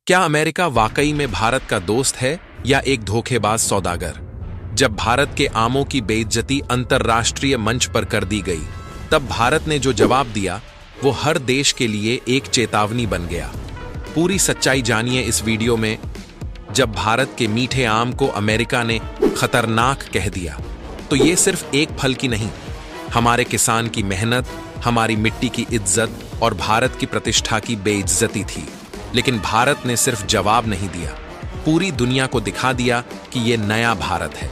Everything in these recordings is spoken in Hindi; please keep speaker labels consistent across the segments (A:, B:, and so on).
A: क्या अमेरिका वाकई में भारत का दोस्त है या एक धोखेबाज सौदागर? जब भारत के आमों की बेइज्जती अंतर्राष्ट्रीय मंच पर कर दी गई, तब भारत ने जो जवाब दिया वो हर देश के लिए एक चेतावनी बन गया। पूरी सच्चाई जानिए इस वीडियो में। जब भारत के मीठे आम को अमेरिका ने खतरनाक कह दिया, तो ये सिर्फ एक फल की नहीं, हमारे किसान की मेहनत, हमारी मिट्टी की इज्जत और भारत की प्रतिष्ठा की बेइज्जती थी। लेकिन भारत ने सिर्फ जवाब नहीं दिया, पूरी दुनिया को दिखा दिया कि ये नया भारत है,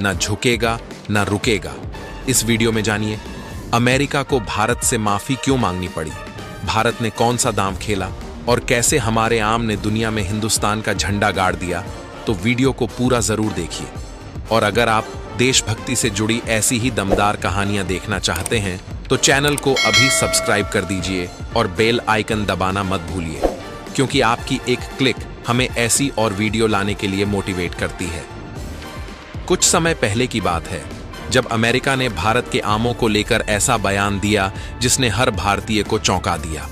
A: न झुकेगा न रुकेगा। इस वीडियो में जानिए अमेरिका को भारत से माफी क्यों मांगनी पड़ी, भारत ने कौन सा दांव खेला और कैसे हमारे आम ने दुनिया में हिंदुस्तान का झंडा गाड़ दिया। तो वीडियो को पूरा जरूर देखिए। और अगर आप देशभक्ति से जुड़ी ऐसी ही दमदार कहानियां देखना चाहते हैं तो चैनल को अभी सब्सक्राइब कर दीजिए और बेल आइकन दबाना मत भूलिए, क्योंकि आपकी एक क्लिक हमें ऐसी और वीडियो लाने के लिए मोटिवेट करती है। कुछ समय पहले की बात है जब अमेरिका ने भारत के आमों को लेकर ऐसा बयान दिया जिसने हर भारतीय को चौंका दिया।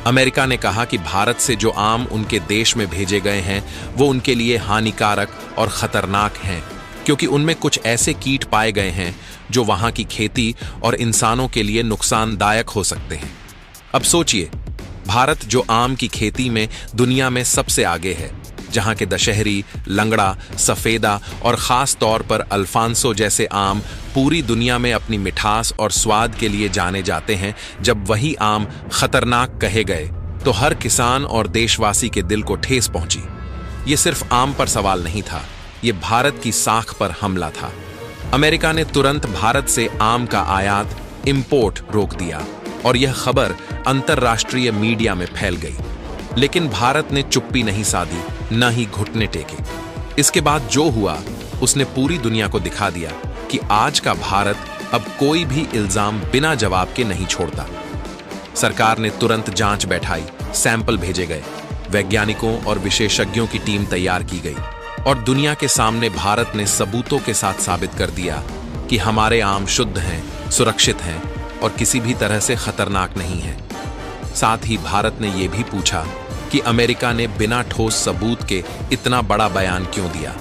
A: अमेरिका ने कहा कि भारत से जो आम उनके देश में भेजे गए हैं वो उनके लिए हानिकारक और खतरनाक हैं, क्योंकि उनमें कुछ ऐसे कीट पाए गए हैं जो वहां की खेती और इंसानों के लिए नुकसानदायक हो सकते हैं। अब सोचिए, भारत जो आम की खेती में दुनिया में सबसे आगे है, जहां के दशहरी, लंगड़ा, सफेदा और खास तौर पर अल्फांसो जैसे आम पूरी दुनिया में अपनी मिठास और स्वाद के लिए जाने जाते हैं, जब वही आम खतरनाक कहे गए तो हर किसान और देशवासी के दिल को ठेस पहुंची। ये सिर्फ आम पर सवाल नहीं था, ये भारत की साख पर हमला था। अमेरिका ने तुरंत भारत से आम का आयात, इंपोर्ट रोक दिया और यह खबर अंतर्राष्ट्रीय मीडिया में फैल गई। लेकिन भारत ने चुप्पी नहीं साधी, न ही घुटने टेके। इसके बाद जो हुआ उसने पूरी दुनिया को दिखा दिया कि आज का भारत अब कोई भी इल्जाम बिना जवाब के नहीं छोड़ता। सरकार ने तुरंत जांच बैठाई, सैंपल भेजे गए, वैज्ञानिकों और विशेषज्ञों की टीम तैयार की गई और दुनिया के सामने भारत ने सबूतों के साथ साबित कर दिया कि हमारे आम शुद्ध हैं, सुरक्षित हैं और किसी भी तरह से खतरनाक नहीं है। साथ ही भारत ने यह भी पूछा कि अमेरिका ने बिना ठोस सबूत के इतना बड़ा बयान क्यों दिया।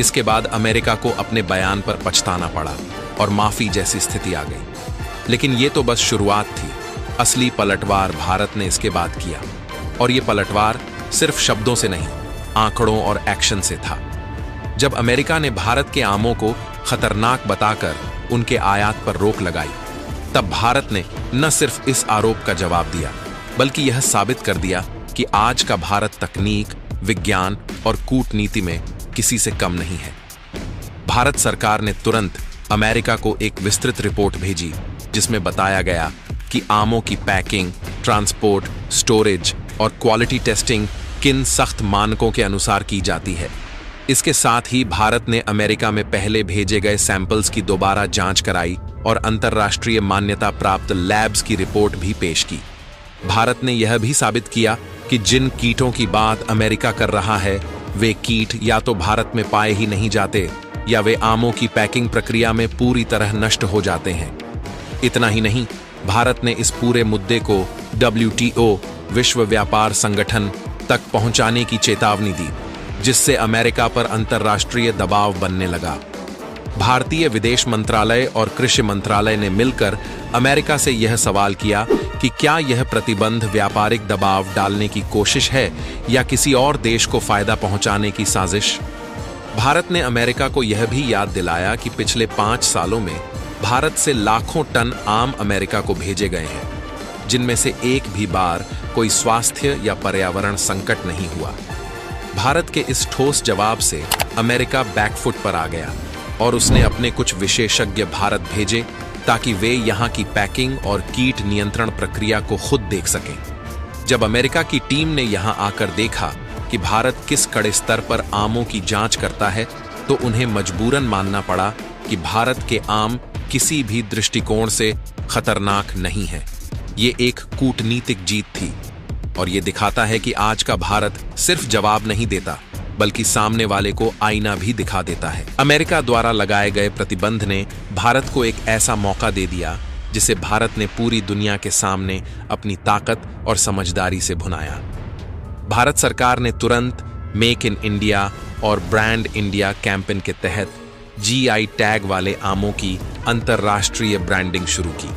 A: इसके बाद अमेरिका को अपने बयान पर पछताना पड़ा और माफी जैसी स्थिति आ गई। लेकिन यह तो बस शुरुआत थी, असली पलटवार भारत ने इसके बाद किया। और यह पलटवार सिर्फ शब्दों से नहीं, आंकड़ों और एक्शन से था। जब अमेरिका ने भारत के आमों को खतरनाक बताकर उनके आयात पर रोक लगाई, तब भारत ने न सिर्फ इस आरोप का जवाब दिया, बल्कि यह साबित कर दिया कि आज का भारत तकनीक, विज्ञान और कूटनीति में किसी से कम नहीं है। भारत सरकार ने तुरंत अमेरिका को एक विस्तृत रिपोर्ट भेजी, जिसमें बताया गया कि आमों की पैकिंग, ट्रांसपोर्ट, स्टोरेज और क्वालिटी टेस्टिंग किन सख्त मानकों के अनुसार की जाती है। इसके साथ ही भारत ने अमेरिका में पहले भेजे गए सैंपल्स की दोबारा जांच कराई और अंतर्राष्ट्रीय मान्यता प्राप्त लैब्स की रिपोर्ट भी पेश की। भारत ने यह भी साबित किया कि जिन कीटों की बात अमेरिका कर रहा है, वे कीट या तो भारत में पाए ही नहीं जाते या वे आमों की पैकिंग प्रक्रिया में पूरी तरह नष्ट हो जाते हैं। इतना ही नहीं, भारत ने इस पूरे मुद्दे को WTO, विश्व व्यापार संगठन तक पहुंचाने की चेतावनी दी, जिससे अमेरिका पर अंतर्राष्ट्रीय दबाव बनने लगा। भारतीय विदेश मंत्रालय और कृषि मंत्रालय ने मिलकर अमेरिका से यह सवाल किया कि क्या यह प्रतिबंध व्यापारिक दबाव डालने की कोशिश है या किसी और देश को फायदा पहुंचाने की साजिश। भारत ने अमेरिका को यह भी याद दिलाया कि पिछले 5 सालों में भारत से लाखों टन आम अमेरिका को भेजे गए हैं, जिनमें से एक भी बार कोई स्वास्थ्य या पर्यावरण संकट नहीं हुआ। भारत के इस ठोस जवाब से अमेरिका बैकफुट पर आ गया और उसने अपने कुछ विशेषज्ञ भारत भेजे ताकि वे यहाँ की पैकिंग और कीट नियंत्रण प्रक्रिया को खुद देख सकें। जब अमेरिका की टीम ने यहाँ आकर देखा कि भारत किस कड़े स्तर पर आमों की जांच करता है, तो उन्हें मजबूरन मानना पड़ा कि भारत के आम किसी भी दृष्टिकोण से खतरनाक नहीं है। ये एक कूटनीतिक जीत थी और ये दिखाता है कि आज का भारत सिर्फ जवाब नहीं देता, बल्कि सामने वाले को आईना भी दिखा देता है। अमेरिका द्वारा लगाए गए प्रतिबंध ने भारत को एक ऐसा मौका दे दिया जिसे भारत ने पूरी दुनिया के सामने अपनी ताकत और समझदारी से भुनाया। भारत सरकार ने तुरंत मेक इन इंडिया और ब्रांड इंडिया कैंपेन के तहत जीआई टैग वाले आमों की अंतर्राष्ट्रीय ब्रांडिंग शुरू की।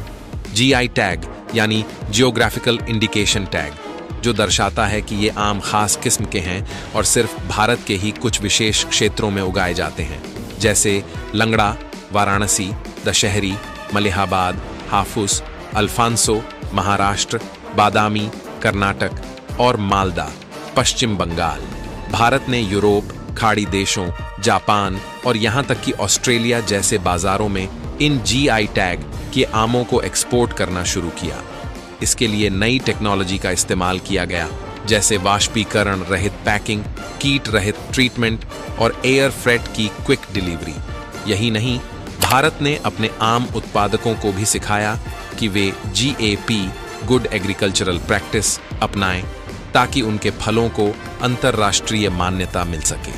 A: जीआई टैग यानी जियोग्राफिकल इंडिकेशन टैग, जो दर्शाता है कि ये आम खास किस्म के हैं और सिर्फ भारत के ही कुछ विशेष क्षेत्रों में उगाए जाते हैं, जैसे लंगड़ा, वाराणसी, दशहरी, मलिहाबाद, हाफूस, अल्फांसो, महाराष्ट्र, बादामी, कर्नाटक और मालदा, पश्चिम बंगाल। भारत ने यूरोप, खाड़ी देशों, जापान और यहां तक कि ऑस्ट्रेलिया जैसे बाजारों में इन जीआई टैग के आमों को एक्सपोर्ट करना शुरू किया। इसके लिए नई टेक्नोलॉजी का इस्तेमाल किया गया, जैसे वाष्पीकरण रहित पैकिंग, कीट रहित ट्रीटमेंट और एयर फ्रेट की क्विक डिलीवरी। यही नहीं, भारत ने अपने आम उत्पादकों को भी सिखाया कि वे जीएपी गुड एग्रीकल्चरल प्रैक्टिस अपनाएं, ताकि उनके फलों को अंतर्राष्ट्रीय मान्यता मिल सके।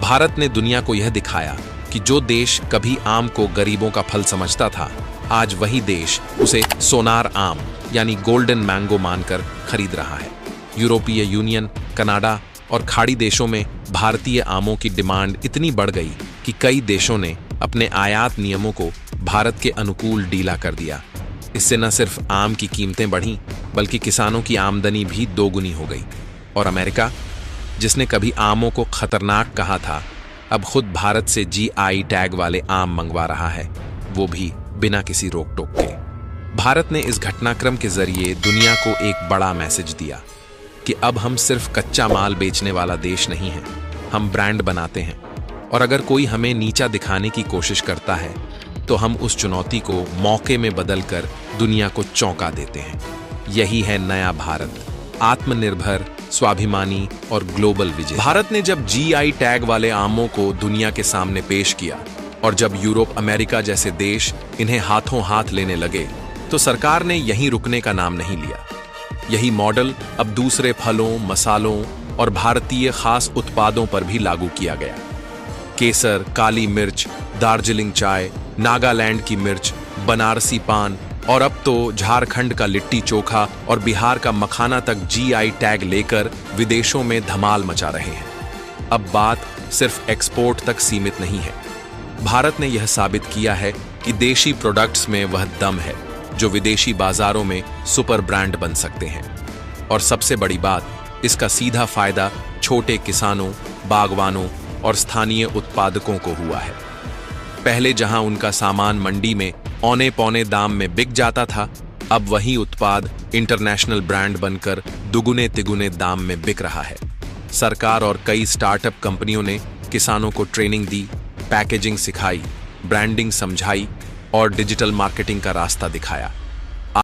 A: भारत ने दुनिया को यह दिखाया कि जो देश कभी आम को गरीबों का फल समझता था, आज वही देश उसे सोनार आम यानी गोल्डन मैंगो मानकर खरीद रहा है। यूरोपीय यूनियन, कनाडा और खाड़ी देशों में भारतीय आमों की डिमांड इतनी बढ़ गई कि कई देशों ने अपने आयात नियमों को भारत के अनुकूल ढीला कर दिया। इससे न सिर्फ आम की कीमतें बढ़ीं, बल्कि किसानों की आमदनी भी दोगुनी हो गई। और अमेरिका, जिसने कभी आमों को खतरनाक कहा था, अब खुद भारत से जीआई टैग वाले आम मंगवा रहा है, वो भी बिना किसी रोक टोक के। भारत ने इस घटनाक्रम के जरिए दुनिया को एक बड़ा मैसेज दिया कि अब हम सिर्फ कच्चा माल बेचने वाला देश नहीं हैं, हम ब्रांड बनाते हैं। और अगर कोई हमें नीचा दिखाने की कोशिश करता है, तो हम उस चुनौती को मौके में बदलकर दुनिया को चौंका देते हैं। यही है नया भारत, आत्मनिर्भर, स्वाभिमानी और ग्लोबल विजय। भारत ने जब जीआई टैग वाले आमों को दुनिया के सामने पेश किया और जब यूरोप, अमेरिका जैसे देश इन्हें हाथों हाथ लेने लगे, तो सरकार ने यहीं रुकने का नाम नहीं लिया। यही मॉडल अब दूसरे फलों, मसालों और भारतीय खास उत्पादों पर भी लागू किया गया। केसर, काली मिर्च, दार्जिलिंग चाय, नागालैंड की मिर्च, बनारसी पान और अब तो झारखंड का लिट्टी चोखा और बिहार का मखाना तक जीआई टैग लेकर विदेशों में धमाल मचा रहे हैं। अब बात सिर्फ एक्सपोर्ट तक सीमित नहीं है। भारत ने यह साबित किया है कि देशी प्रोडक्ट्स में वह दम है जो विदेशी बाजारों में सुपर ब्रांड बन सकते हैं। और सबसे बड़ी बात, इसका सीधा फायदा छोटे किसानों, बागवानों और स्थानीय उत्पादकों को हुआ है। पहले जहां उनका सामान मंडी में औने पौने दाम में बिक जाता था, अब वही उत्पाद इंटरनेशनल ब्रांड बनकर दुगुने तिगुने दाम में बिक रहा है। सरकार और कई स्टार्टअप कंपनियों ने किसानों को ट्रेनिंग दी, पैकेजिंग सिखाई, ब्रांडिंग समझाई और डिजिटल मार्केटिंग का रास्ता दिखाया।